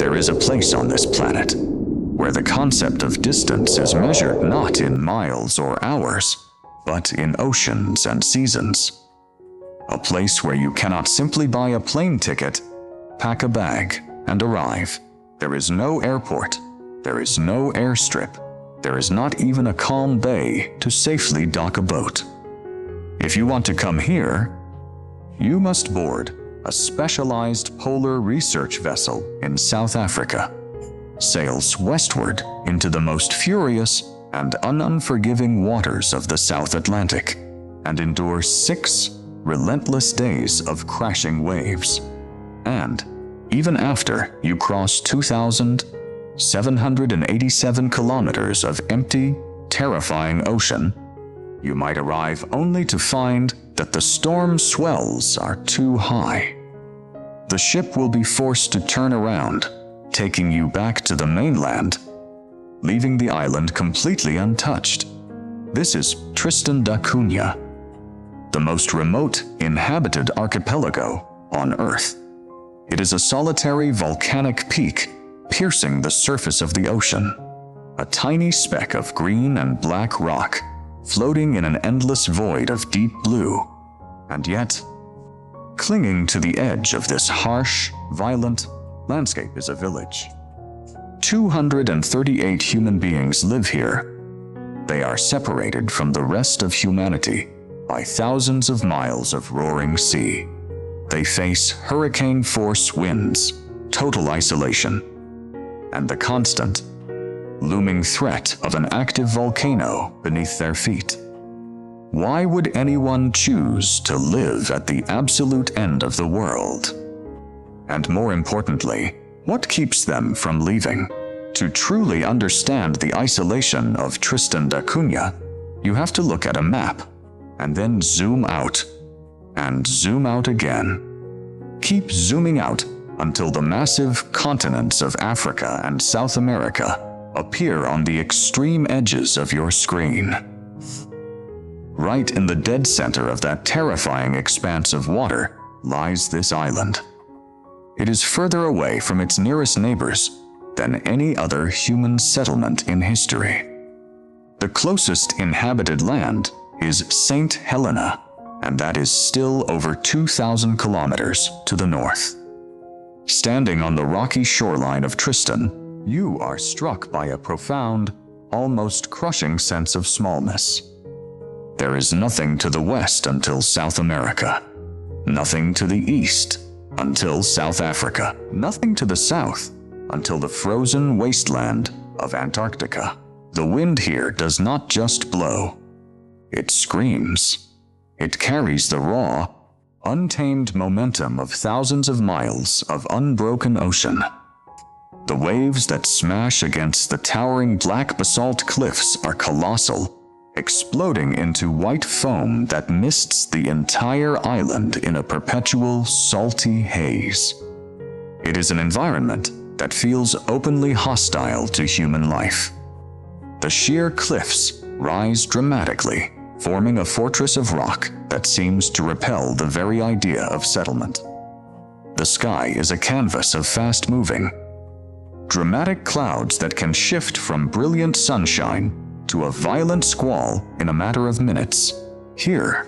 there is a place on this planet where the concept of distance is measured not in miles or hours, but in oceans and seasons. A place where you cannot simply buy a plane ticket, pack a bag, and arrive. There is no airport, there is no airstrip, there is not even a calm bay to safely dock a boat. If you want to come here, you must board a specialized polar research vessel in South Africa, sails westward into the most furious and unforgiving waters of the South Atlantic, and endures 6 relentless days of crashing waves. And even after you cross 2,787 kilometers of empty, terrifying ocean, you might arrive only to find that the storm swells are too high. The ship will be forced to turn around, taking you back to the mainland, leaving the island completely untouched. This is Tristan da Cunha, the most remote inhabited archipelago on Earth. It is a solitary volcanic peak piercing the surface of the ocean, a tiny speck of green and black rock floating in an endless void of deep blue. And yet, clinging to the edge of this harsh, violent landscape is a village. 238 human beings live here. They are separated from the rest of humanity by thousands of miles of roaring sea. They face hurricane-force winds, total isolation, and the constant, looming threat of an active volcano beneath their feet. Why would anyone choose to live at the absolute end of the world? And more importantly, what keeps them from leaving? To truly understand the isolation of Tristan da Cunha, you have to look at a map, and then zoom out, and zoom out again. Keep zooming out until the massive continents of Africa and South America appear on the extreme edges of your screen. Right in the dead center of that terrifying expanse of water lies this island. It is further away from its nearest neighbors than any other human settlement in history. The closest inhabited land is St. Helena, and that is still over 2,000 kilometers to the north. Standing on the rocky shoreline of Tristan, you are struck by a profound, almost crushing sense of smallness. There is nothing to the west until South America, nothing to the east until South Africa, nothing to the south until the frozen wasteland of Antarctica. The wind here does not just blow, it screams. It carries the raw, untamed momentum of thousands of miles of unbroken ocean. The waves that smash against the towering black basalt cliffs are colossal, exploding into white foam that mists the entire island in a perpetual salty haze. It is an environment that feels openly hostile to human life. The sheer cliffs rise dramatically, forming a fortress of rock that seems to repel the very idea of settlement. The sky is a canvas of fast-moving, dramatic clouds that can shift from brilliant sunshine to a violent squall in a matter of minutes. Here,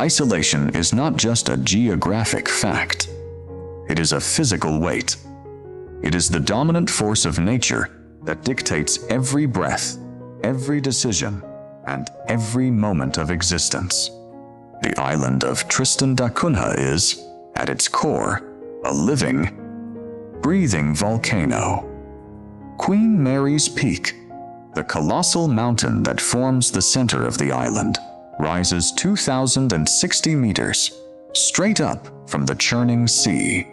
isolation is not just a geographic fact. It is a physical weight. It is the dominant force of nature that dictates every breath, every decision, and every moment of existence. The island of Tristan da Cunha is, at its core, a living, breathing volcano. Queen Mary's Peak, the colossal mountain that forms the center of the island, rises 2,060 meters, straight up from the churning sea.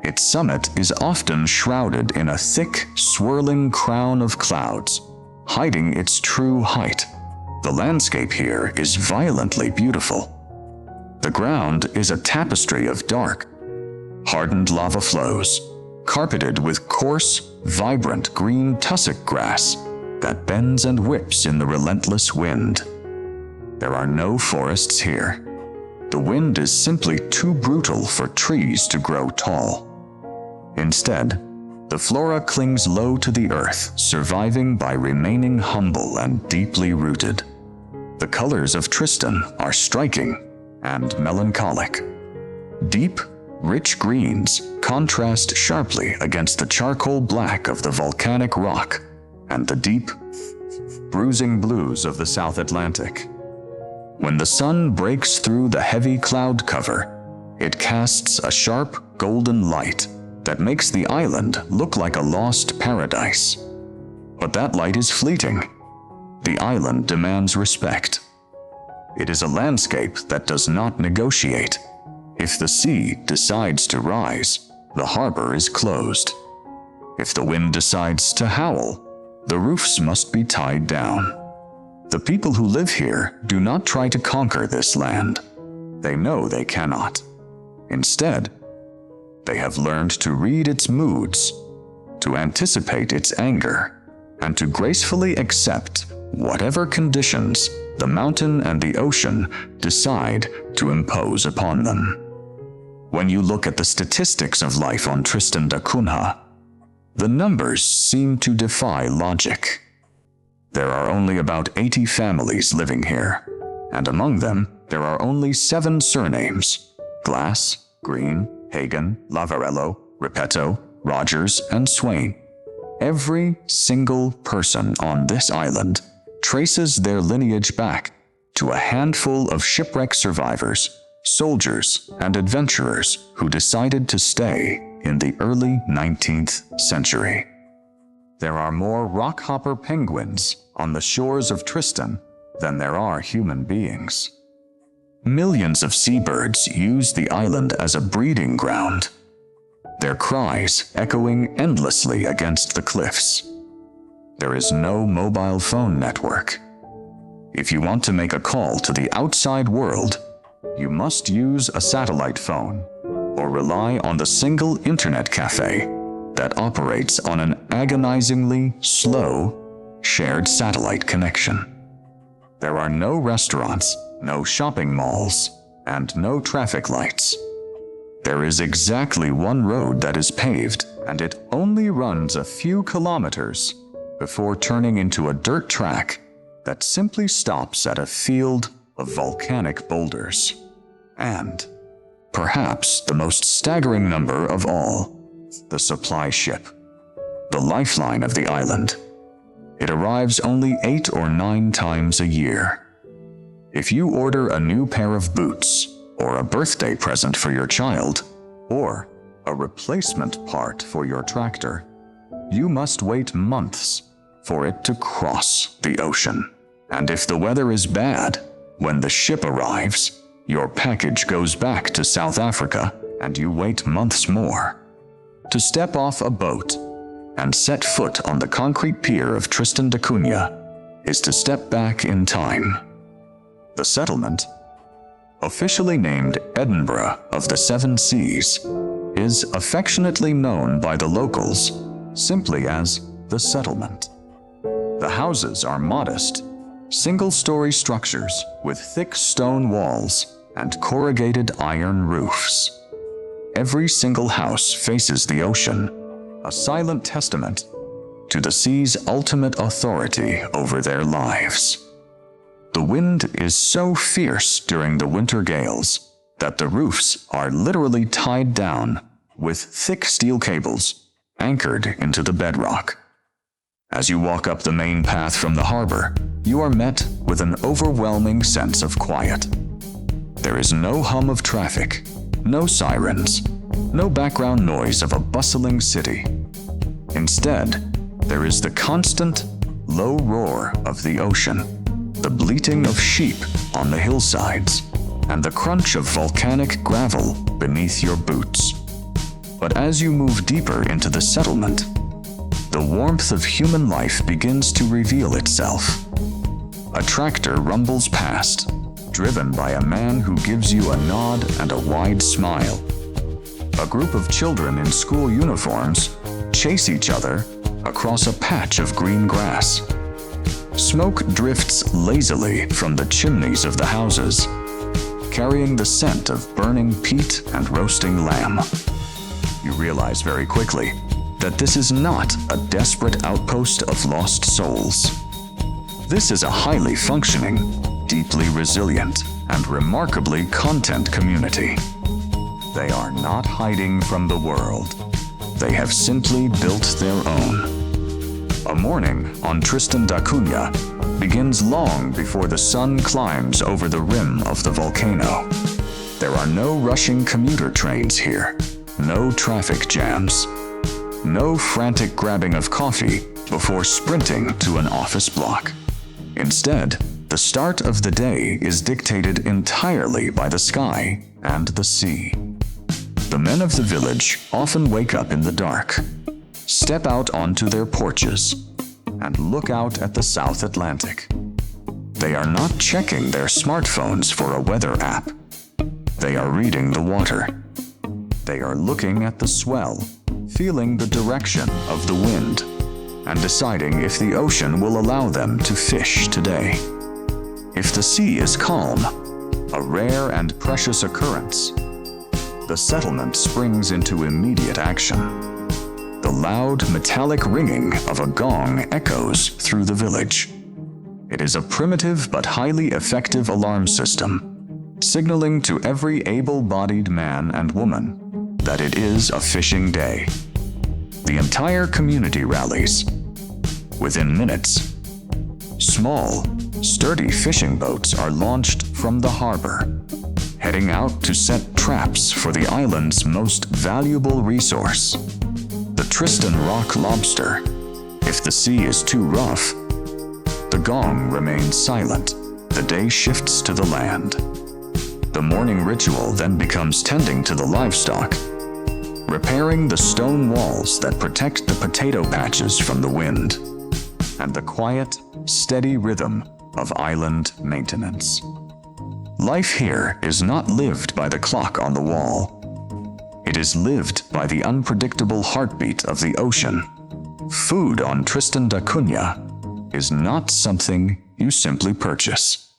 Its summit is often shrouded in a thick, swirling crown of clouds, hiding its true height. The landscape here is violently beautiful. The ground is a tapestry of dark, hardened lava flows, carpeted with coarse, vibrant green tussock grass that bends and whips in the relentless wind. There are no forests here. The wind is simply too brutal for trees to grow tall. Instead, The flora clings low to the earth, surviving by remaining humble and deeply rooted. The colors of Tristan are striking and melancholic. Deep, rich greens contrast sharply against the charcoal black of the volcanic rock and the deep, bruising blues of the South Atlantic. When the sun breaks through the heavy cloud cover, it casts a sharp, golden light that makes the island look like a lost paradise. But that light is fleeting. The island demands respect. It is a landscape that does not negotiate. If the sea decides to rise, the harbor is closed. If the wind decides to howl, the roofs must be tied down. The people who live here do not try to conquer this land. They know they cannot. Instead, they have learned to read its moods, to anticipate its anger, and to gracefully accept whatever conditions the mountain and the ocean decide to impose upon them. When you look at the statistics of life on Tristan da Cunha, the numbers seem to defy logic. There are only about 80 families living here, and among them there are only 7 surnames: Glass, Green, Hagen, Lavarello, Repetto, Rogers, and Swain. Every single person on this island traces their lineage back to a handful of shipwreck survivors, soldiers, and adventurers who decided to stay in the early 19th century. There are more rockhopper penguins on the shores of Tristan than there are human beings. Millions of seabirds use the island as a breeding ground, their cries echoing endlessly against the cliffs. There is no mobile phone network. If you want to make a call to the outside world, you must use a satellite phone or rely on the single internet cafe that operates on an agonizingly slow, shared satellite connection. There are no restaurants, no shopping malls, and no traffic lights. There is exactly one road that is paved, and it only runs a few kilometers before turning into a dirt track that simply stops at a field of volcanic boulders. And, perhaps the most staggering number of all, the supply ship, the lifeline of the island. It arrives only 8 or 9 times a year. If you order a new pair of boots, or a birthday present for your child, or a replacement part for your tractor, you must wait months for it to cross the ocean. And if the weather is bad, when the ship arrives, your package goes back to South Africa and you wait months more. To step off a boat and set foot on the concrete pier of Tristan da Cunha is to step back in time. The settlement, officially named Edinburgh of the Seven Seas, is affectionately known by the locals simply as the settlement. The houses are modest, single-story structures with thick stone walls and corrugated iron roofs. Every single house faces the ocean, a silent testament to the sea's ultimate authority over their lives. The wind is so fierce during the winter gales that the roofs are literally tied down with thick steel cables anchored into the bedrock. As you walk up the main path from the harbor, you are met with an overwhelming sense of quiet. There is no hum of traffic, no sirens, no background noise of a bustling city. Instead, there is the constant, low roar of the ocean, the bleating of sheep on the hillsides, and the crunch of volcanic gravel beneath your boots. But as you move deeper into the settlement, the warmth of human life begins to reveal itself. A tractor rumbles past, driven by a man who gives you a nod and a wide smile. A group of children in school uniforms chase each other across a patch of green grass. Smoke drifts lazily from the chimneys of the houses, carrying the scent of burning peat and roasting lamb. You realize very quickly that this is not a desperate outpost of lost souls. This is a highly functioning, deeply resilient, and remarkably content community. They are not hiding from the world. They have simply built their own. A morning on Tristan da Cunha begins long before the sun climbs over the rim of the volcano. There are no rushing commuter trains here, no traffic jams, no frantic grabbing of coffee before sprinting to an office block. Instead, the start of the day is dictated entirely by the sky and the sea. The men of the village often wake up in the dark, step out onto their porches, and look out at the South Atlantic. They are not checking their smartphones for a weather app. They are reading the water. They are looking at the swell, feeling the direction of the wind, and deciding if the ocean will allow them to fish today. If the sea is calm, a rare and precious occurrence, the settlement springs into immediate action. The loud metallic ringing of a gong echoes through the village. It is a primitive but highly effective alarm system, signaling to every able-bodied man and woman that it is a fishing day. The entire community rallies. Within minutes, small, sturdy fishing boats are launched from the harbor, heading out to set traps for the island's most valuable resource, the Tristan rock lobster. If the sea is too rough, the gong remains silent. The day shifts to the land. The morning ritual then becomes tending to the livestock, repairing the stone walls that protect the potato patches from the wind, and the quiet, steady rhythm of island maintenance. Life here is not lived by the clock on the wall. It is lived by the unpredictable heartbeat of the ocean. Food on Tristan da Cunha is not something you simply purchase.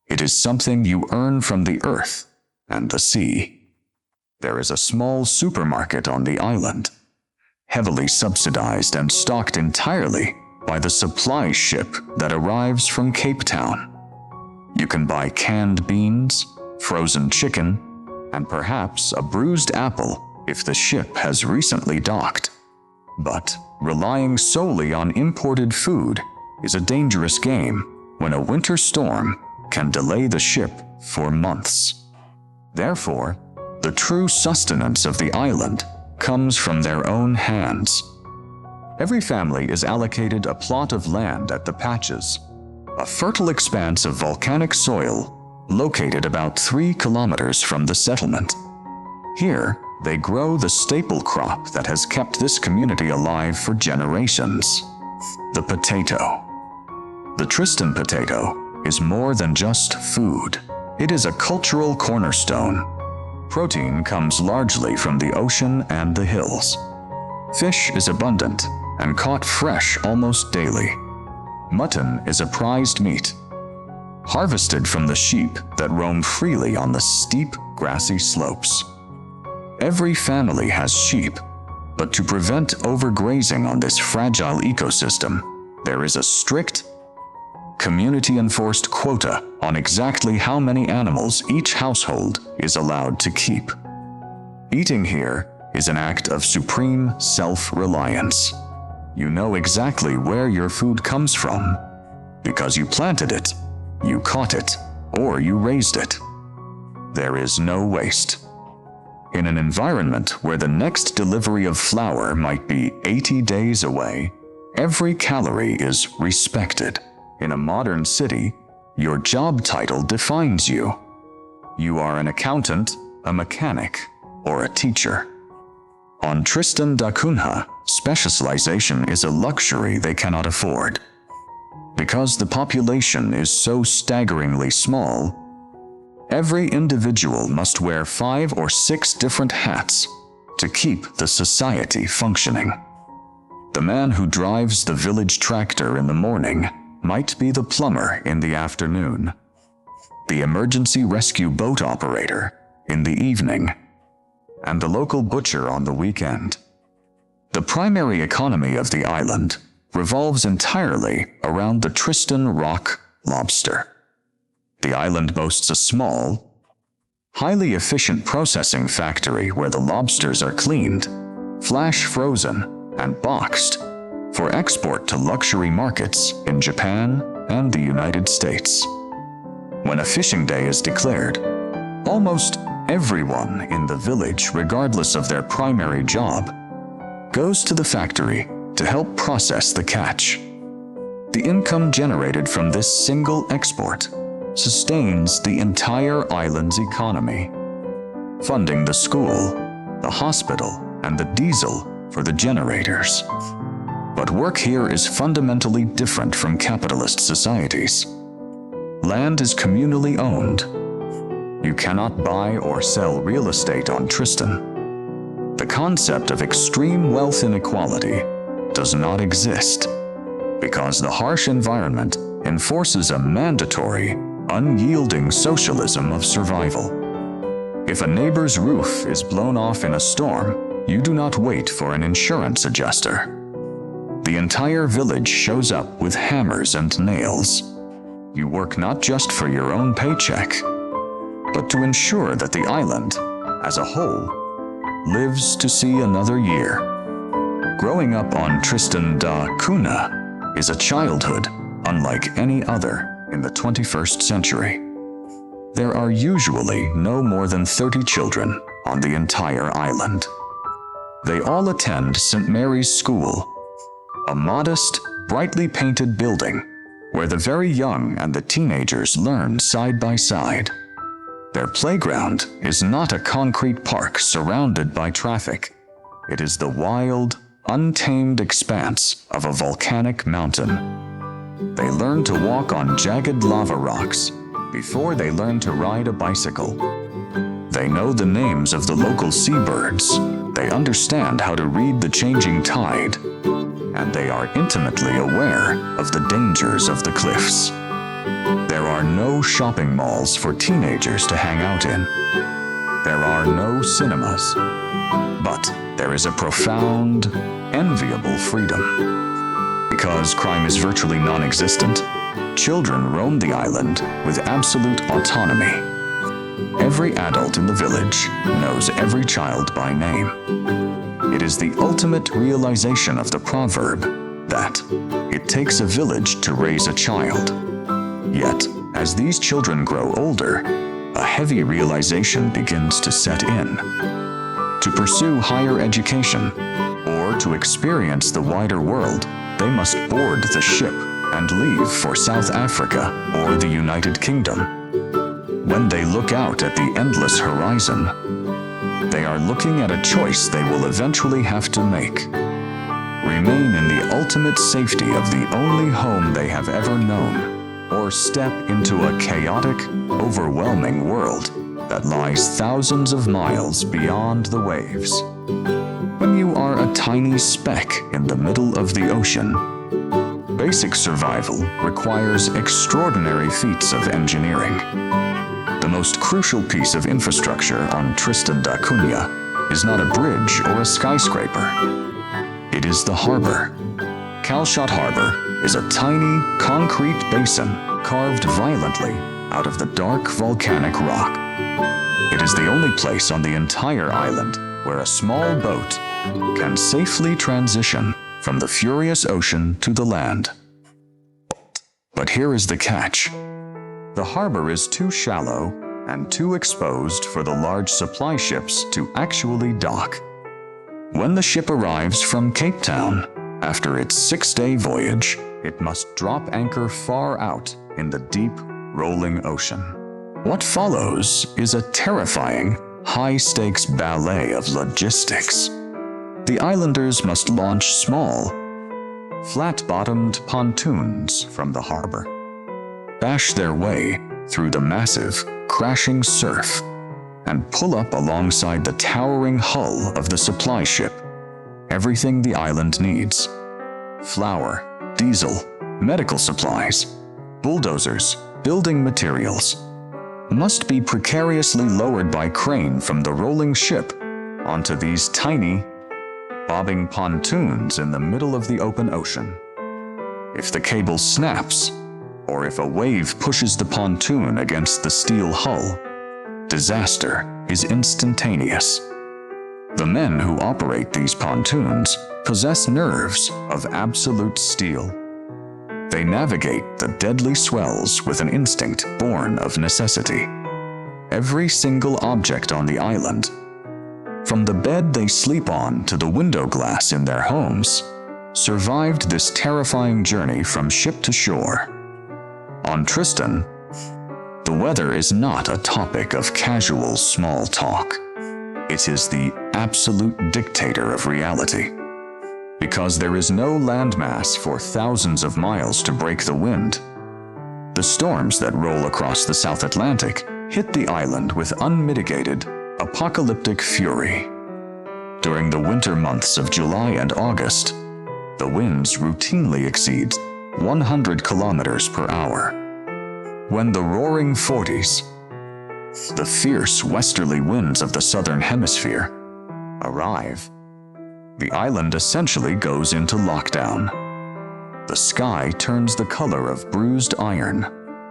It is something you earn from the earth and the sea. There is a small supermarket on the island, heavily subsidized and stocked entirely by the supply ship that arrives from Cape Town. You can buy canned beans, frozen chicken, and perhaps a bruised apple if the ship has recently docked. But relying solely on imported food is a dangerous game when a winter storm can delay the ship for months. Therefore, the true sustenance of the island comes from their own hands. Every family is allocated a plot of land at the Patches, a fertile expanse of volcanic soil located about 3 kilometers from the settlement. Here, they grow the staple crop that has kept this community alive for generations: the potato. The Tristan potato is more than just food. It is a cultural cornerstone. Protein comes largely from the ocean and the hills. Fish is abundant and caught fresh almost daily. Mutton is a prized meat, harvested from the sheep that roam freely on the steep, grassy slopes. Every family has sheep, but to prevent overgrazing on this fragile ecosystem, there is a strict, community-enforced quota on exactly how many animals each household is allowed to keep. Eating here is an act of supreme self-reliance. You know exactly where your food comes from, because you planted it, you caught it, or you raised it. There is no waste. In an environment where the next delivery of flour might be 80 days away, every calorie is respected. In a modern city, your job title defines you. You are an accountant, a mechanic, or a teacher. On Tristan da Cunha, specialization is a luxury they cannot afford. Because the population is so staggeringly small, every individual must wear 5 or 6 different hats to keep the society functioning. The man who drives the village tractor in the morning might be the plumber in the afternoon, the emergency rescue boat operator in the evening, and the local butcher on the weekend. The primary economy of the island revolves entirely around the Tristan rock lobster. The island boasts a small, highly efficient processing factory where the lobsters are cleaned, flash frozen, and boxed for export to luxury markets in Japan and the United States. When a fishing day is declared, almost everyone in the village, regardless of their primary job, goes to the factory to help process the catch. The income generated from this single export sustains the entire island's economy, funding the school, the hospital, and the diesel for the generators. But work here is fundamentally different from capitalist societies. Land is communally owned. You cannot buy or sell real estate on Tristan. The concept of extreme wealth inequality does not exist because the harsh environment enforces a mandatory, unyielding socialism of survival. If a neighbor's roof is blown off in a storm, you do not wait for an insurance adjuster. The entire village shows up with hammers and nails. You work not just for your own paycheck, but to ensure that the island, as a whole, lives to see another year. Growing up on Tristan da Cunha is a childhood unlike any other in the 21st century. There are usually no more than 30 children on the entire island. They all attend St. Mary's School, a modest, brightly painted building where the very young and the teenagers learn side by side. Their playground is not a concrete park surrounded by traffic. It is the wild, untamed expanse of a volcanic mountain. They learn to walk on jagged lava rocks before they learn to ride a bicycle. They know the names of the local seabirds. They understand how to read the changing tide. And they are intimately aware of the dangers of the cliffs. There are no shopping malls for teenagers to hang out in. There are no cinemas. But there is a profound, enviable freedom. Because crime is virtually non-existent, children roam the island with absolute autonomy. Every adult in the village knows every child by name. It is the ultimate realization of the proverb that it takes a village to raise a child. Yet, as these children grow older, a heavy realization begins to set in. To pursue higher education, or to experience the wider world, they must board the ship and leave for South Africa or the United Kingdom. When they look out at the endless horizon, they are looking at a choice they will eventually have to make. Remain in the ultimate safety of the only home they have ever known, or step into a chaotic, overwhelming world that lies thousands of miles beyond the waves. When you are a tiny speck in the middle of the ocean, basic survival requires extraordinary feats of engineering. The most crucial piece of infrastructure on Tristan da Cunha is not a bridge or a skyscraper. It is the harbor. Calshot Harbor is a tiny, concrete basin carved violently out of the dark volcanic rock. It is the only place on the entire island where a small boat can safely transition from the furious ocean to the land. But here is the catch. The harbor is too shallow and too exposed for the large supply ships to actually dock. When the ship arrives from Cape Town, after its 6-day voyage, it must drop anchor far out in the deep, rolling ocean. What follows is a terrifying, high-stakes ballet of logistics. The islanders must launch small, flat-bottomed pontoons from the harbor, bash their way through the massive, crashing surf, and pull up alongside the towering hull of the supply ship. Everything the island needs: flour, diesel, medical supplies, bulldozers, building materials, must be precariously lowered by crane from the rolling ship onto these tiny, bobbing pontoons in the middle of the open ocean. If the cable snaps, or if a wave pushes the pontoon against the steel hull, disaster is instantaneous. The men who operate these pontoons possess nerves of absolute steel. They navigate the deadly swells with an instinct born of necessity. Every single object on the island, from the bed they sleep on to the window glass in their homes, survived this terrifying journey from ship to shore. On Tristan, the weather is not a topic of casual small talk. It is the absolute dictator of reality. Because there is no landmass for thousands of miles to break the wind, the storms that roll across the South Atlantic hit the island with unmitigated, apocalyptic fury. During the winter months of July and August, the winds routinely exceed 100 kilometers per hour. When the roaring 40s, the fierce westerly winds of the southern hemisphere, arrive, the island essentially goes into lockdown. The sky turns the color of bruised iron.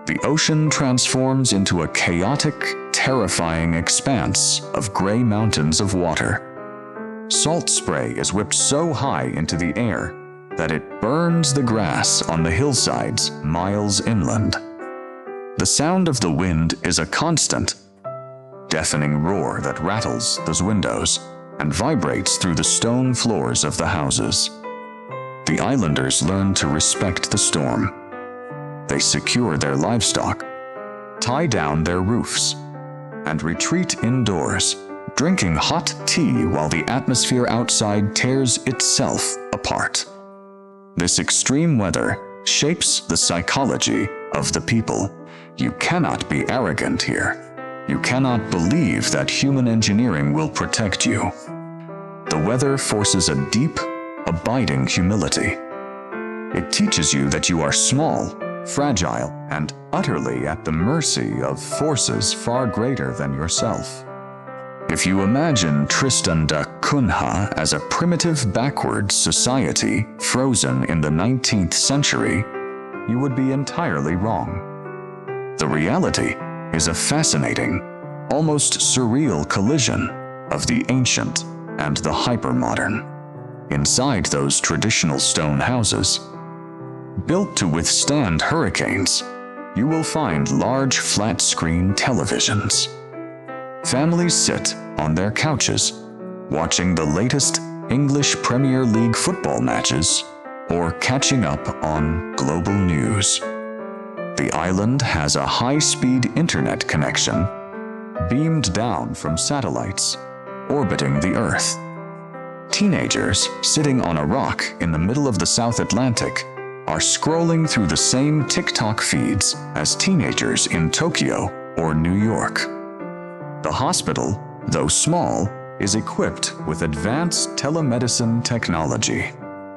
The ocean transforms into a chaotic, terrifying expanse of gray mountains of water. Salt spray is whipped so high into the air that it burns the grass on the hillsides miles inland. The sound of the wind is a constant, deafening roar that rattles those windows and vibrates through the stone floors of the houses. The islanders learn to respect the storm. They secure their livestock, tie down their roofs, and retreat indoors, drinking hot tea while the atmosphere outside tears itself apart. This extreme weather shapes the psychology of the people. You cannot be arrogant here. You cannot believe that human engineering will protect you. The weather forces a deep, abiding humility. It teaches you that you are small, fragile, and utterly at the mercy of forces far greater than yourself. If you imagine Tristan da Cunha as a primitive, backward society frozen in the 19th century, you would be entirely wrong. The reality is a fascinating, almost surreal collision of the ancient and the hypermodern. Inside those traditional stone houses, built to withstand hurricanes, you will find large flat-screen televisions. Families sit on their couches, watching the latest English Premier League football matches or catching up on global news. The island has a high-speed internet connection beamed down from satellites orbiting the Earth. Teenagers sitting on a rock in the middle of the South Atlantic are scrolling through the same TikTok feeds as teenagers in Tokyo or New York. The hospital, though small, is equipped with advanced telemedicine technology,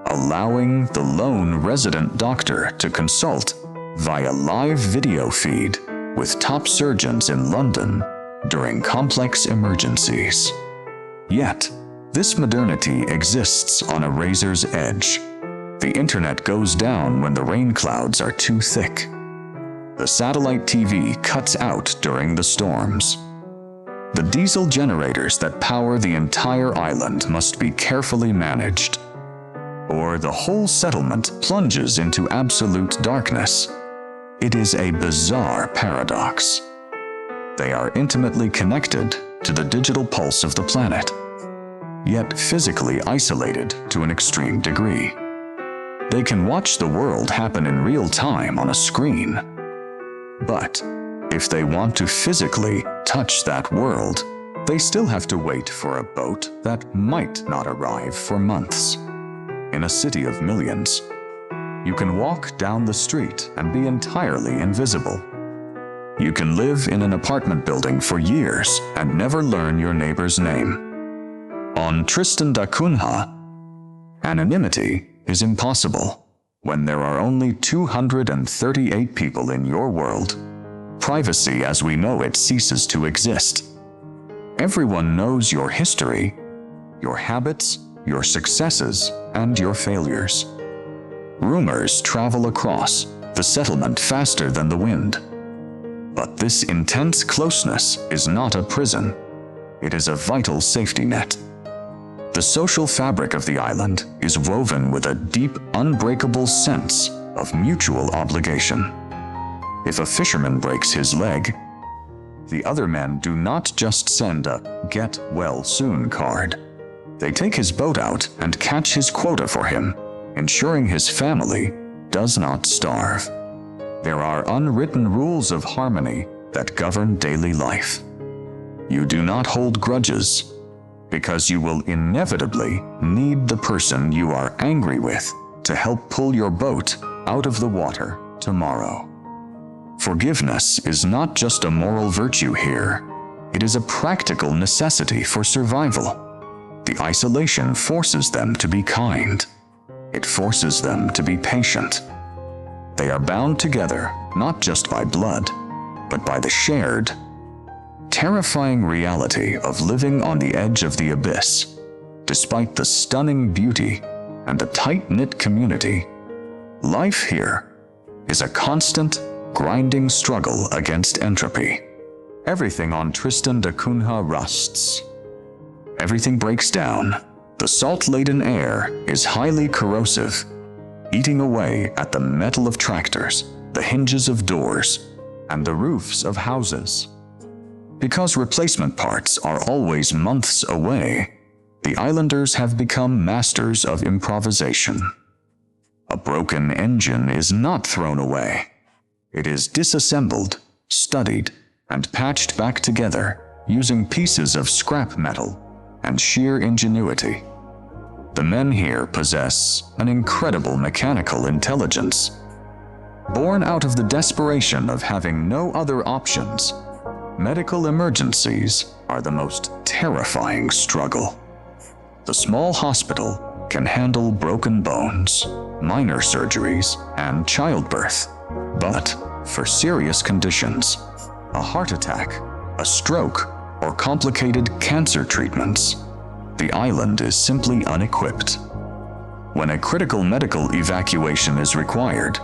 allowing the lone resident doctor to consult via live video feed with top surgeons in London during complex emergencies. Yet, this modernity exists on a razor's edge. The internet goes down when the rain clouds are too thick. The satellite TV cuts out during the storms. The diesel generators that power the entire island must be carefully managed, or the whole settlement plunges into absolute darkness. It is a bizarre paradox. They are intimately connected to the digital pulse of the planet, yet physically isolated to an extreme degree. They can watch the world happen in real time on a screen. But if they want to physically touch that world, they still have to wait for a boat that might not arrive for months. In a city of millions, you can walk down the street and be entirely invisible. You can live in an apartment building for years and never learn your neighbor's name. On Tristan da Cunha, anonymity is impossible. When there are only 238 people in your world, privacy as we know it ceases to exist. Everyone knows your history, your habits, your successes, and your failures. Rumors travel across the settlement faster than the wind. But this intense closeness is not a prison. It is a vital safety net. The social fabric of the island is woven with a deep, unbreakable sense of mutual obligation. If a fisherman breaks his leg, the other men do not just send a get-well-soon card. They take his boat out and catch his quota for him, ensuring his family does not starve. There are unwritten rules of harmony that govern daily life. You do not hold grudges, because you will inevitably need the person you are angry with to help pull your boat out of the water tomorrow. Forgiveness is not just a moral virtue here. It is a practical necessity for survival. The isolation forces them to be kind. It forces them to be patient. They are bound together not just by blood, but by the shared, terrifying reality of living on the edge of the abyss. Despite the stunning beauty and the tight-knit community, life here is a constant, grinding struggle against entropy. Everything on Tristan da Cunha rusts. Everything breaks down. The salt-laden air is highly corrosive, eating away at the metal of tractors, the hinges of doors, and the roofs of houses. Because replacement parts are always months away, the islanders have become masters of improvisation. A broken engine is not thrown away. It is disassembled, studied, and patched back together using pieces of scrap metal and sheer ingenuity. The men here possess an incredible mechanical intelligence. Born out of the desperation of having no other options, medical emergencies are the most terrifying struggle. The small hospital can handle broken bones, minor surgeries, and childbirth. But for serious conditions, a heart attack, a stroke, or complicated cancer treatments, the island is simply unequipped. When a critical medical evacuation is required,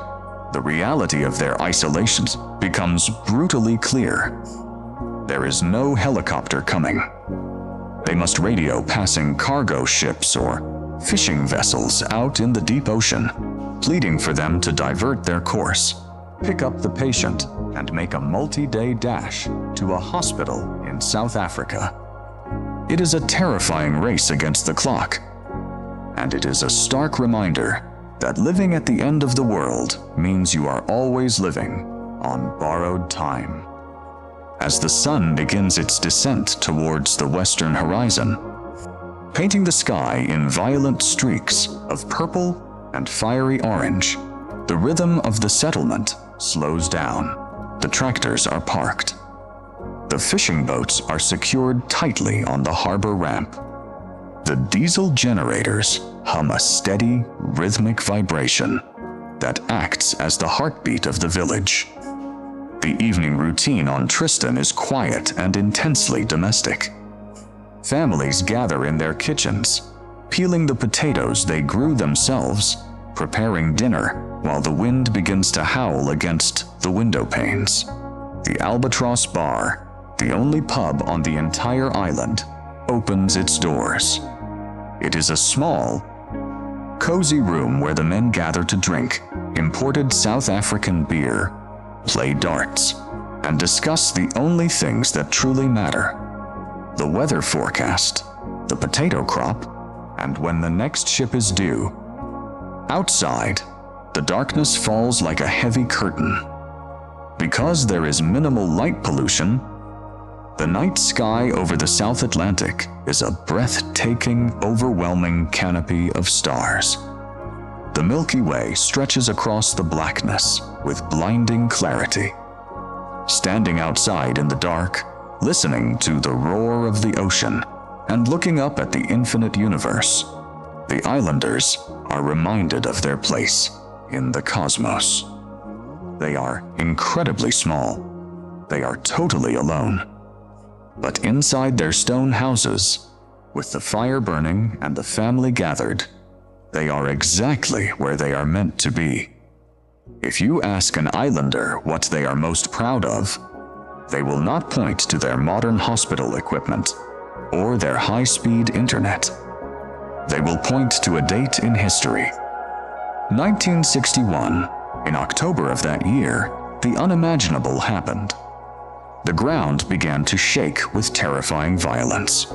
the reality of their isolations becomes brutally clear. There is no helicopter coming. They must radio passing cargo ships or fishing vessels out in the deep ocean, pleading for them to divert their course, pick up the patient, and make a multi-day dash to a hospital in South Africa. It is a terrifying race against the clock, and it is a stark reminder that living at the end of the world means you are always living on borrowed time. As the sun begins its descent towards the western horizon, painting the sky in violent streaks of purple and fiery orange, the rhythm of the settlement slows down. The tractors are parked. The fishing boats are secured tightly on the harbor ramp. The diesel generators hum a steady, rhythmic vibration that acts as the heartbeat of the village. The evening routine on Tristan is quiet and intensely domestic. Families gather in their kitchens, peeling the potatoes they grew themselves, preparing dinner while the wind begins to howl against the window panes. The Albatross Bar, the only pub on the entire island, opens its doors. It is a small, cozy room where the men gather to drink imported South African beer, play darts, and discuss the only things that truly matter: the weather forecast, the potato crop, and when the next ship is due. Outside, the darkness falls like a heavy curtain. Because there is minimal light pollution, the night sky over the South Atlantic is a breathtaking, overwhelming canopy of stars. The Milky Way stretches across the blackness with blinding clarity. Standing outside in the dark, listening to the roar of the ocean, and looking up at the infinite universe, the islanders are reminded of their place in the cosmos. They are incredibly small. They are totally alone. But inside their stone houses, With the fire burning and the family gathered, they are exactly where they are meant to be. If you ask an islander what they are most proud of, they will not point to their modern hospital equipment or their high-speed internet. They will point to a date in history. 1961, in October of that year, the unimaginable happened. The ground began to shake with terrifying violence.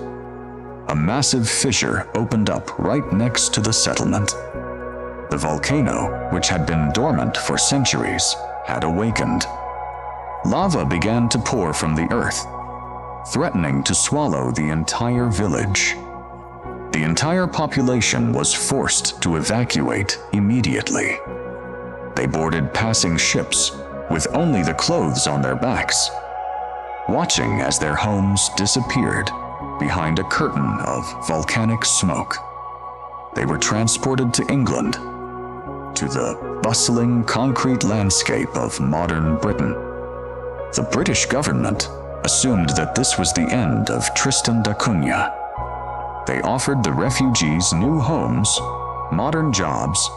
A massive fissure opened up right next to the settlement. The volcano, which had been dormant for centuries, had awakened. Lava began to pour from the earth, threatening to swallow the entire village. The entire population was forced to evacuate immediately. They boarded passing ships with only the clothes on their backs, watching as their homes disappeared behind a curtain of volcanic smoke. They were transported to England, to the bustling concrete landscape of modern Britain. The British government assumed that this was the end of Tristan da Cunha. They offered the refugees new homes, modern jobs,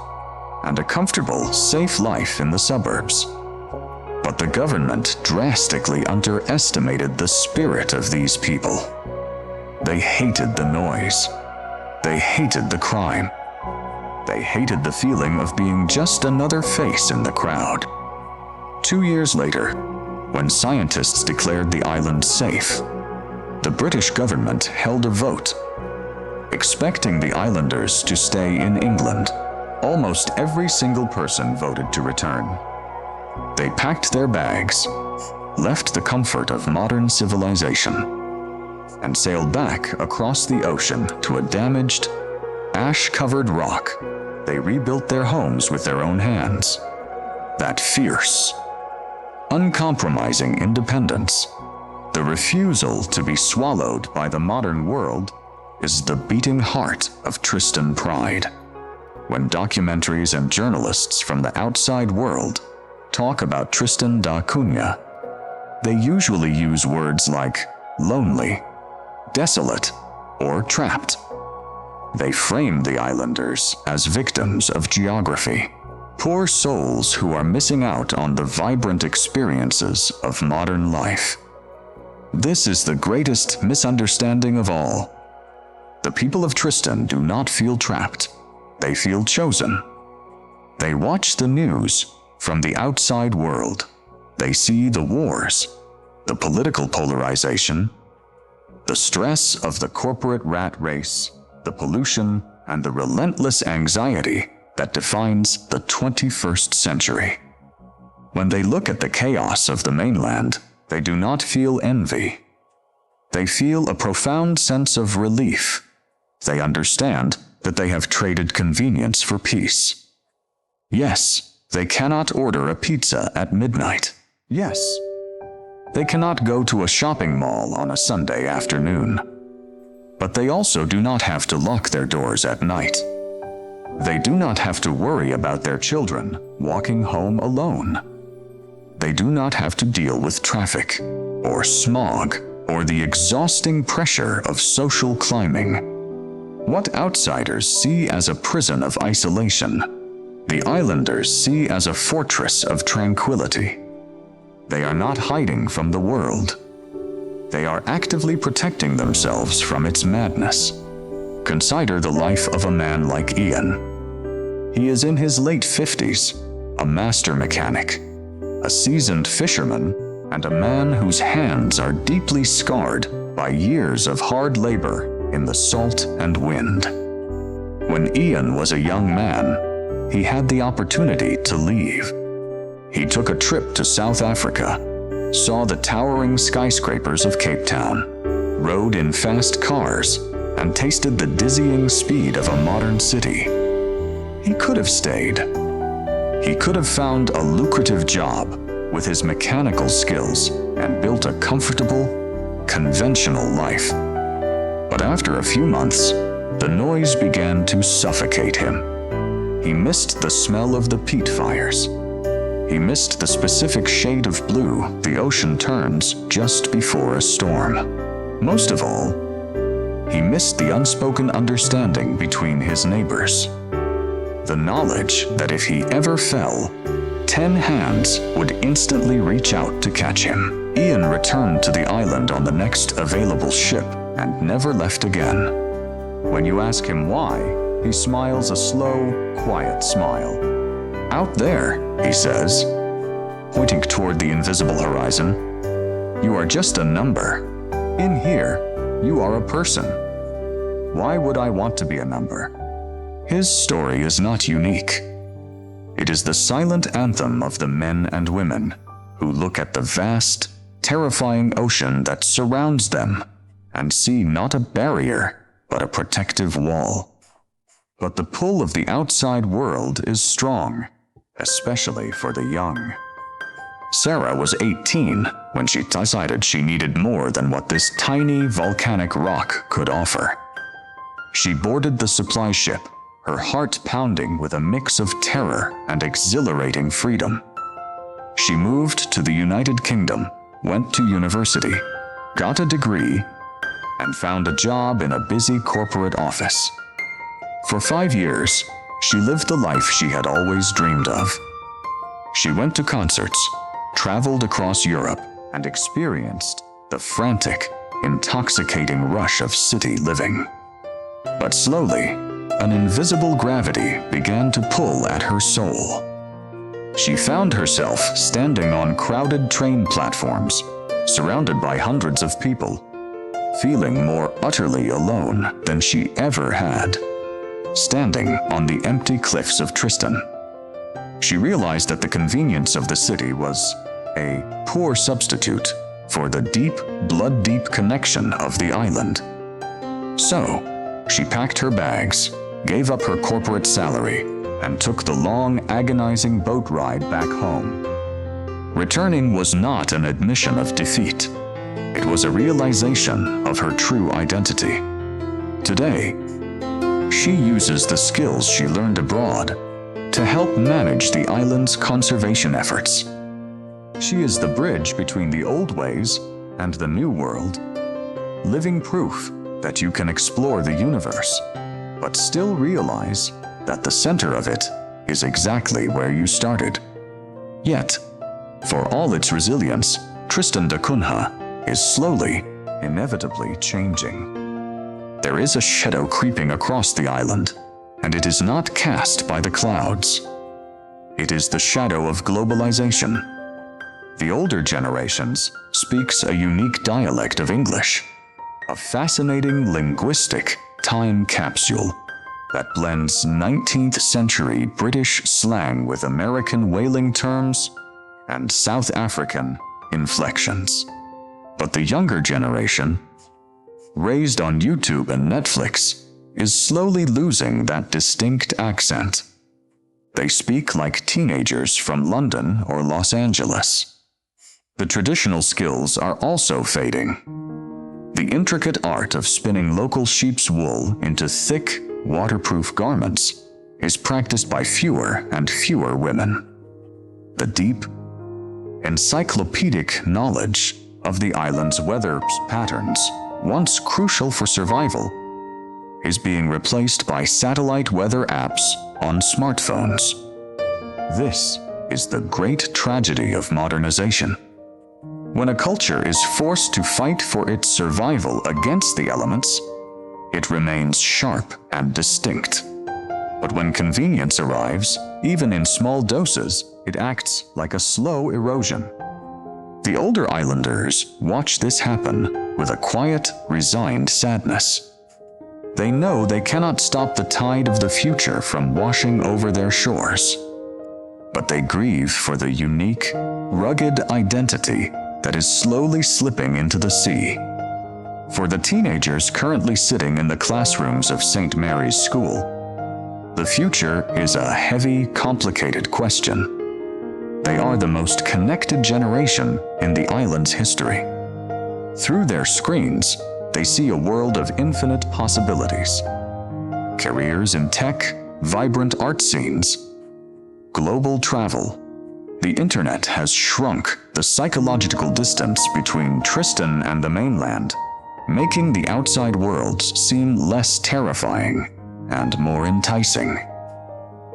and a comfortable, safe life in the suburbs. But the government drastically underestimated the spirit of these people. They hated the noise. They hated the crime. They hated the feeling of being just another face in the crowd. 2 years later, when scientists declared the island safe, the British government held a vote. Expecting the islanders to stay in England, almost every single person voted to return. They packed their bags, left the comfort of modern civilization, and sailed back across the ocean to a damaged, ash-covered rock. They rebuilt their homes with their own hands. That fierce, uncompromising independence, the refusal to be swallowed by the modern world, is the beating heart of Tristan pride. When documentaries and journalists from the outside world talk about Tristan da Cunha, they usually use words like lonely, desolate, or trapped. They frame the islanders as victims of geography, poor souls who are missing out on the vibrant experiences of modern life. This is the greatest misunderstanding of all. The people of Tristan do not feel trapped. They feel chosen. They watch the news from the outside world. They see the wars, the political polarization, the stress of the corporate rat race, the pollution, and the relentless anxiety that defines the 21st century. When they look at the chaos of the mainland, they do not feel envy. They feel a profound sense of relief. They understand that they have traded convenience for peace. Yes, they cannot order a pizza at midnight. Yes, they cannot go to a shopping mall on a Sunday afternoon. But they also do not have to lock their doors at night. They do not have to worry about their children walking home alone. They do not have to deal with traffic, or smog, or the exhausting pressure of social climbing. What outsiders see as a prison of isolation, the islanders see as a fortress of tranquility. They are not hiding from the world. They are actively protecting themselves from its madness. Consider the life of a man like Ian. He is in his late 50s, a master mechanic, a seasoned fisherman, and a man whose hands are deeply scarred by years of hard labor in the salt and wind. When Ian was a young man, he had the opportunity to leave. He took a trip to South Africa, saw the towering skyscrapers of Cape Town, rode in fast cars, and tasted the dizzying speed of a modern city. He could have stayed. He could have found a lucrative job with his mechanical skills and built a comfortable, conventional life. But after a few months, the noise began to suffocate him. He missed the smell of the peat fires. He missed the specific shade of blue the ocean turns just before a storm. Most of all, he missed the unspoken understanding between his neighbors. The knowledge that if he ever fell, 10 hands would instantly reach out to catch him. Ian returned to the island on the next available ship and never left again. When you ask him why, he smiles a slow, quiet smile. "Out there," he says, pointing toward the invisible horizon, "you are just a number. In here, you are a person. Why would I want to be a number?" His story is not unique. It is the silent anthem of the men and women who look at the vast, terrifying ocean that surrounds them and see not a barrier, but a protective wall. But the pull of the outside world is strong, especially for the young. Sarah was 18 when she decided she needed more than what this tiny volcanic rock could offer. She boarded the supply ship, her heart pounding with a mix of terror and exhilarating freedom. She moved to the United Kingdom, went to university, got a degree, and found a job in a busy corporate office. For 5 years, she lived the life she had always dreamed of. She went to concerts, traveled across Europe, and experienced the frantic, intoxicating rush of city living. But slowly, an invisible gravity began to pull at her soul. She found herself standing on crowded train platforms, surrounded by hundreds of people, feeling more utterly alone than she ever had. Standing on the empty cliffs of Tristan, she realized that the convenience of the city was a poor substitute for the deep, blood-deep connection of the island. So, she packed her bags, gave up her corporate salary, and took the long, agonizing boat ride back home. Returning was not an admission of defeat. It was a realization of her true identity. Today, she uses the skills she learned abroad to help manage the island's conservation efforts. She is the bridge between the old ways and the new world, living proof that you can explore the universe, but still realize that the center of it is exactly where you started. Yet, for all its resilience, Tristan da Cunha is slowly, inevitably changing. There is a shadow creeping across the island, and it is not cast by the clouds. It is the shadow of globalization. The older generations speaks a unique dialect of English, a fascinating linguistic time capsule that blends 19th century British slang with American whaling terms and South African inflections. But the younger generation, raised on YouTube and Netflix, is slowly losing that distinct accent. They speak like teenagers from London or Los Angeles. The traditional skills are also fading. The intricate art of spinning local sheep's wool into thick, waterproof garments is practiced by fewer and fewer women. The deep, encyclopedic knowledge of the island's weather patterns, once crucial for survival, is being replaced by satellite weather apps on smartphones. This is the great tragedy of modernization. When a culture is forced to fight for its survival against the elements, it remains sharp and distinct. But when convenience arrives, even in small doses, it acts like a slow erosion. The older islanders watch this happen with a quiet, resigned sadness. They know they cannot stop the tide of the future from washing over their shores, but they grieve for the unique, rugged identity that is slowly slipping into the sea. For the teenagers currently sitting in the classrooms of St. Mary's School, the future is a heavy, complicated question. They are the most connected generation in the island's history. Through their screens, they see a world of infinite possibilities. Careers in tech, vibrant art scenes, global travel. The internet has shrunk the psychological distance between Tristan and the mainland, making the outside world seem less terrifying and more enticing.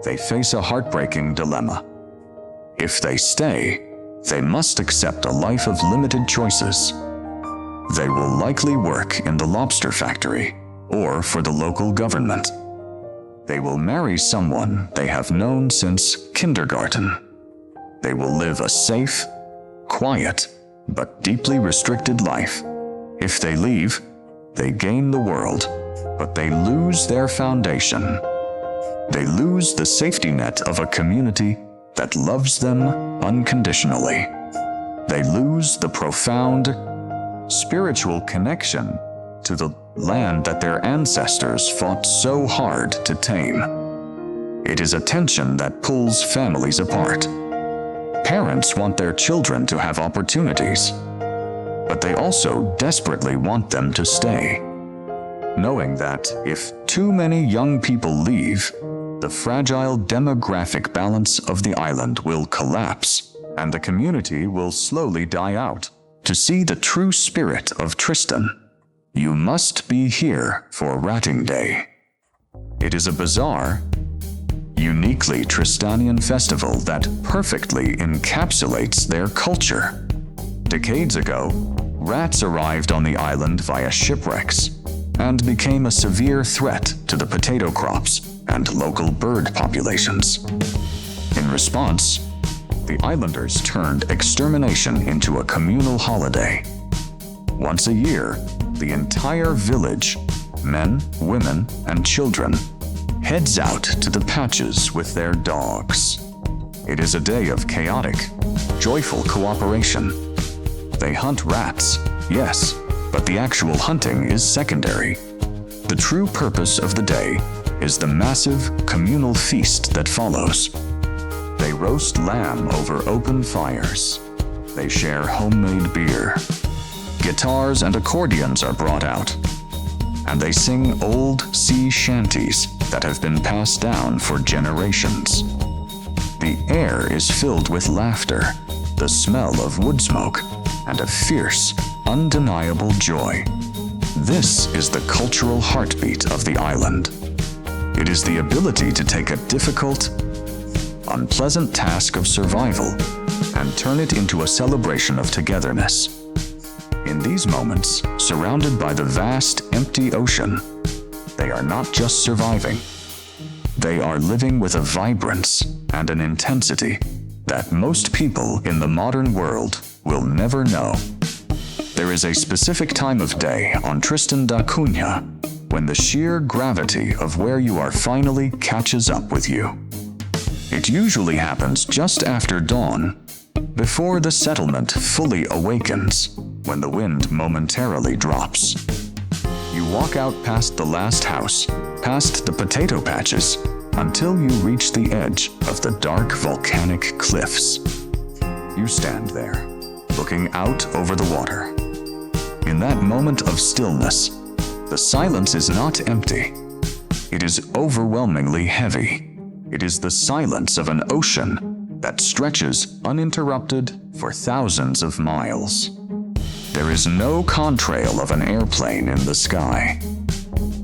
They face a heartbreaking dilemma. If they stay, they must accept a life of limited choices. They will likely work in the lobster factory or for the local government. They will marry someone they have known since kindergarten. They will live a safe, quiet, but deeply restricted life. If they leave, they gain the world, but they lose their foundation. They lose the safety net of a community that loves them unconditionally. They lose the profound, spiritual connection to the land that their ancestors fought so hard to tame. It is a tension that pulls families apart. Parents want their children to have opportunities, but they also desperately want them to stay, knowing that if too many young people leave, the fragile demographic balance of the island will collapse, and the community will slowly die out. To see the true spirit of Tristan, you must be here for Ratting Day. It is a bizarre, uniquely Tristanian festival that perfectly encapsulates their culture. Decades ago, rats arrived on the island via shipwrecks and became a severe threat to the potato crops and local bird populations. In response, the islanders turned extermination into a communal holiday. Once a year, the entire village, men, women, and children, heads out to the patches with their dogs. It is a day of chaotic, joyful cooperation. They hunt rats, yes, but the actual hunting is secondary. The true purpose of the day is the massive communal feast that follows. They roast lamb over open fires. They share homemade beer. Guitars and accordions are brought out, and they sing old sea shanties that have been passed down for generations. The air is filled with laughter, the smell of wood smoke, and a fierce, undeniable joy. This is the cultural heartbeat of the island. It is the ability to take a difficult, unpleasant task of survival and turn it into a celebration of togetherness. In these moments, surrounded by the vast, empty ocean, they are not just surviving. They are living with a vibrance and an intensity that most people in the modern world will never know. There is a specific time of day on Tristan da Cunha when the sheer gravity of where you are finally catches up with you. It usually happens just after dawn, before the settlement fully awakens, when the wind momentarily drops. You walk out past the last house, past the potato patches, until you reach the edge of the dark volcanic cliffs. You stand there, looking out over the water. In that moment of stillness, the silence is not empty. It is overwhelmingly heavy. It is the silence of an ocean that stretches uninterrupted for thousands of miles. There is no contrail of an airplane in the sky.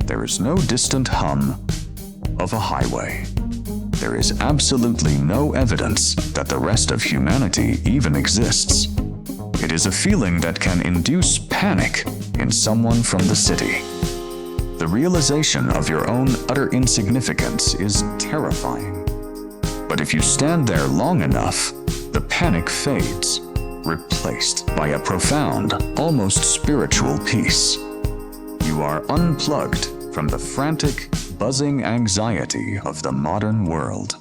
There is no distant hum of a highway. There is absolutely no evidence that the rest of humanity even exists. It is a feeling that can induce panic in someone from the city. The realization of your own utter insignificance is terrifying. But if you stand there long enough, the panic fades, replaced by a profound, almost spiritual peace. You are unplugged from the frantic, buzzing anxiety of the modern world.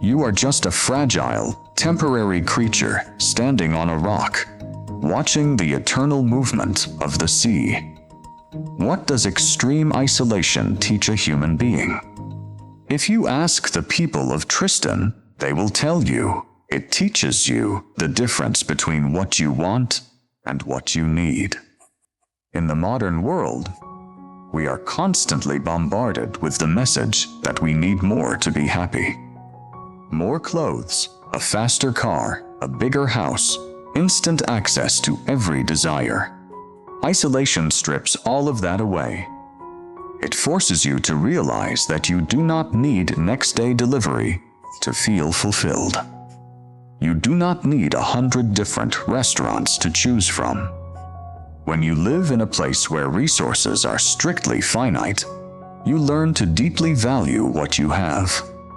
You are just a fragile, temporary creature standing on a rock, watching the eternal movement of the sea. What does extreme isolation teach a human being? If you ask the people of Tristan, they will tell you it teaches you the difference between what you want and what you need. In the modern world, we are constantly bombarded with the message that we need more to be happy. More clothes, a faster car, a bigger house, instant access to every desire. Isolation strips all of that away. It forces you to realize that you do not need next-day delivery to feel fulfilled. You do not need 100 different restaurants to choose from. When you live in a place where resources are strictly finite, you learn to deeply value what you have: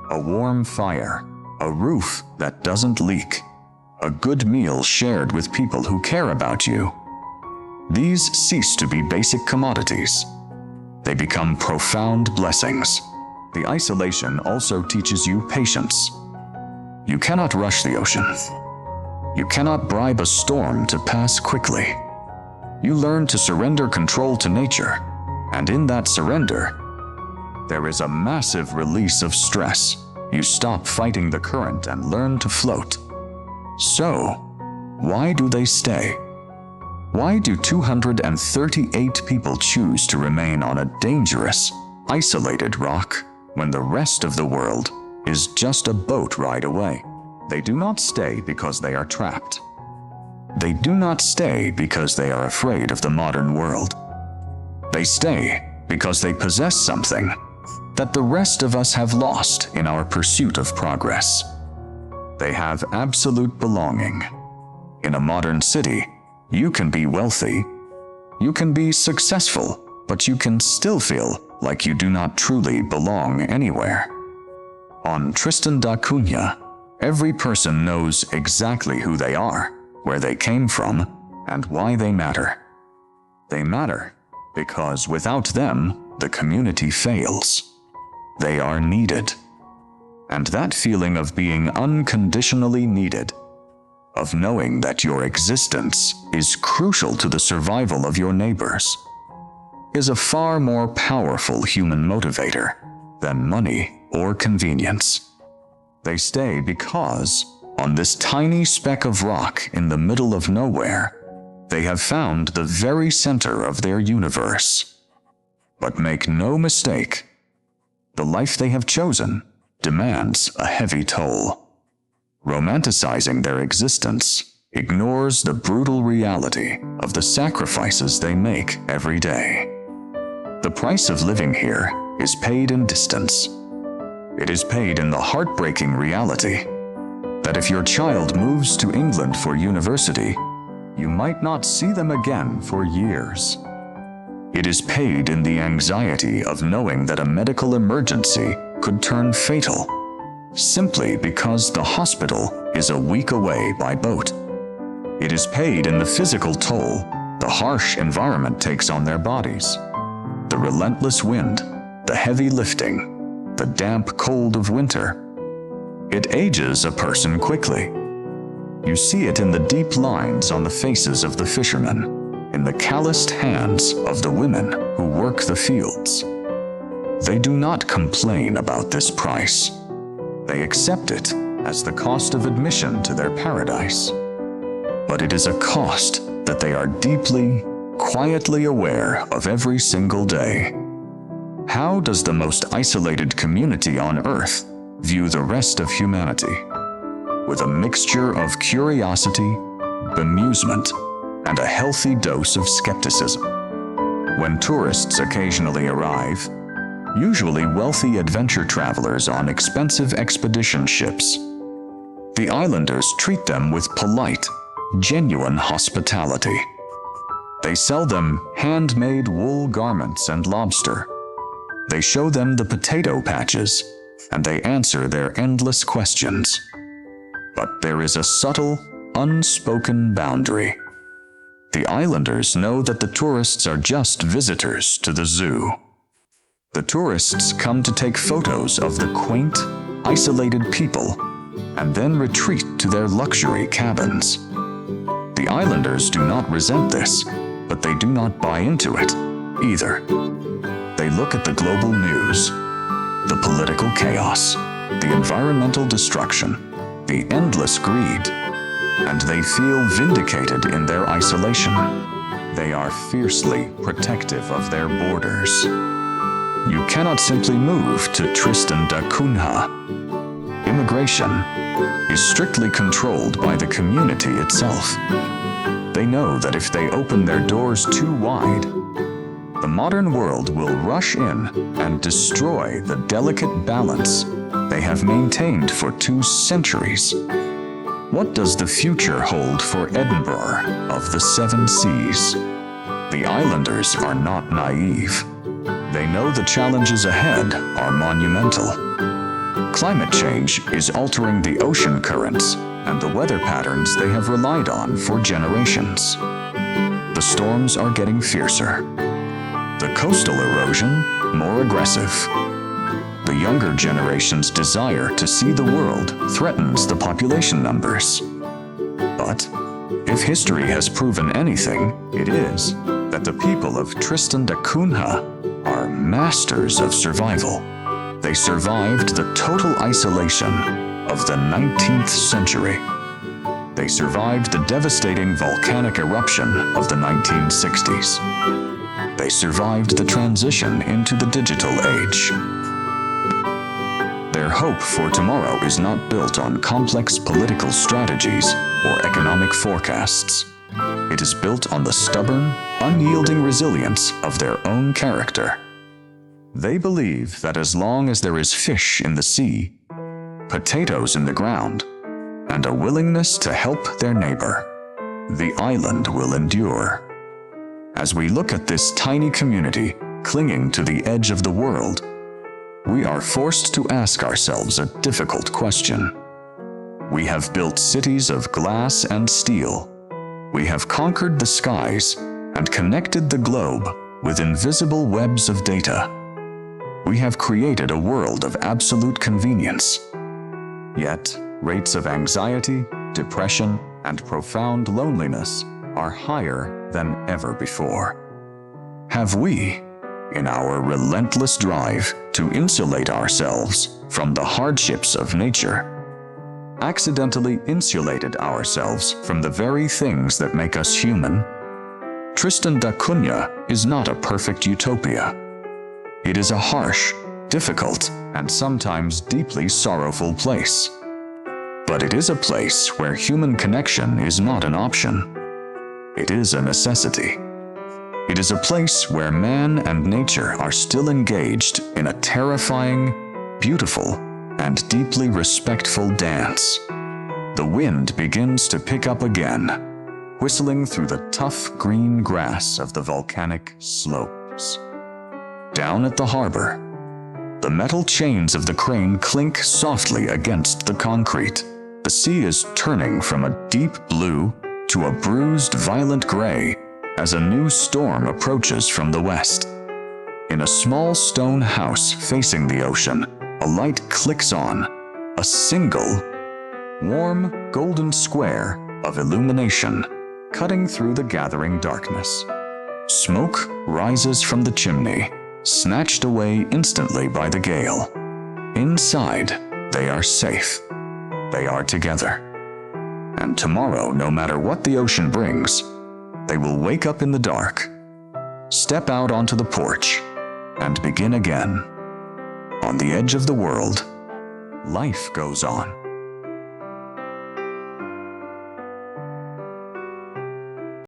a warm fire, a roof that doesn't leak, a good meal shared with people who care about you. These cease to be basic commodities. They become profound blessings. The isolation also teaches you patience. You cannot rush the ocean. You cannot bribe a storm to pass quickly. You learn to surrender control to nature, and in that surrender, there is a massive release of stress. You stop fighting the current and learn to float. So, why do they stay? Why do 238 people choose to remain on a dangerous, isolated rock when the rest of the world is just a boat ride away? They do not stay because they are trapped. They do not stay because they are afraid of the modern world. They stay because they possess something that the rest of us have lost in our pursuit of progress. They have absolute belonging. In a modern city, you can be wealthy, you can be successful, but you can still feel like you do not truly belong anywhere. On Tristan da Cunha, every person knows exactly who they are, where they came from, and why they matter. They matter because without them, the community fails. They are needed. And that feeling of being unconditionally needed, of knowing that your existence is crucial to the survival of your neighbors, is a far more powerful human motivator than money or convenience. They stay because, on this tiny speck of rock in the middle of nowhere, they have found the very center of their universe. But make no mistake, the life they have chosen demands a heavy toll. Romanticizing their existence ignores the brutal reality of the sacrifices they make every day. The price of living here is paid in distance. It is paid in the heartbreaking reality that if your child moves to England for university, you might not see them again for years. It is paid in the anxiety of knowing that a medical emergency could turn fatal, simply because the hospital is a week away by boat. It is paid in the physical toll the harsh environment takes on their bodies. The relentless wind, the heavy lifting, the damp cold of winter. It ages a person quickly. You see it in the deep lines on the faces of the fishermen, in the calloused hands of the women who work the fields. They do not complain about this price. They accept it as the cost of admission to their paradise. But it is a cost that they are deeply, quietly aware of every single day. How does the most isolated community on Earth view the rest of humanity? With a mixture of curiosity, bemusement, and a healthy dose of skepticism. When tourists occasionally arrive, usually wealthy adventure travelers on expensive expedition ships, the islanders treat them with polite, genuine hospitality. They sell them handmade wool garments and lobster. They show them the potato patches, and they answer their endless questions. But there is a subtle, unspoken boundary. The islanders know that the tourists are just visitors to the zoo. The tourists come to take photos of the quaint, isolated people, and then retreat to their luxury cabins. The islanders do not resent this, but they do not buy into it either. They look at the global news, the political chaos, the environmental destruction, the endless greed, and they feel vindicated in their isolation. They are fiercely protective of their borders. You cannot simply move to Tristan da Cunha. Immigration is strictly controlled by the community itself. They know that if they open their doors too wide, the modern world will rush in and destroy the delicate balance they have maintained for 2 centuries. What does the future hold for Edinburgh of the 7 seas? The islanders are not naive. They know the challenges ahead are monumental. Climate change is altering the ocean currents and the weather patterns they have relied on for generations. The storms are getting fiercer. The coastal erosion more aggressive. The younger generation's desire to see the world threatens the population numbers. But if history has proven anything, it is that the people of Tristan da Cunha are masters of survival. They survived the total isolation of the 19th century. They survived the devastating volcanic eruption of the 1960s. They survived the transition into the digital age. Their hope for tomorrow is not built on complex political strategies or economic forecasts. It is built on the stubborn, unyielding resilience of their own character. They believe that as long as there is fish in the sea, potatoes in the ground, and a willingness to help their neighbor, the island will endure. As we look at this tiny community clinging to the edge of the world, we are forced to ask ourselves a difficult question. We have built cities of glass and steel. We have conquered the skies and connected the globe with invisible webs of data. We have created a world of absolute convenience. Yet, rates of anxiety, depression, and profound loneliness are higher than ever before. Have we, in our relentless drive to insulate ourselves from the hardships of nature, accidentally insulated ourselves from the very things that make us human? Tristan da Cunha is not a perfect utopia. It is a harsh, difficult, and sometimes deeply sorrowful place. But it is a place where human connection is not an option. It is a necessity. It is a place where man and nature are still engaged in a terrifying, beautiful, and deeply respectful dance. The wind begins to pick up again, whistling through the tough green grass of the volcanic slopes. Down at the harbor, the metal chains of the crane clink softly against the concrete. The sea is turning from a deep blue to a bruised violet gray as a new storm approaches from the west. In a small stone house facing the ocean, a light clicks on, a single, warm, golden square of illumination cutting through the gathering darkness. Smoke rises from the chimney, snatched away instantly by the gale. Inside, they are safe. They are together. And tomorrow, no matter what the ocean brings, they will wake up in the dark, step out onto the porch, and begin again. On the edge of the world, life goes on.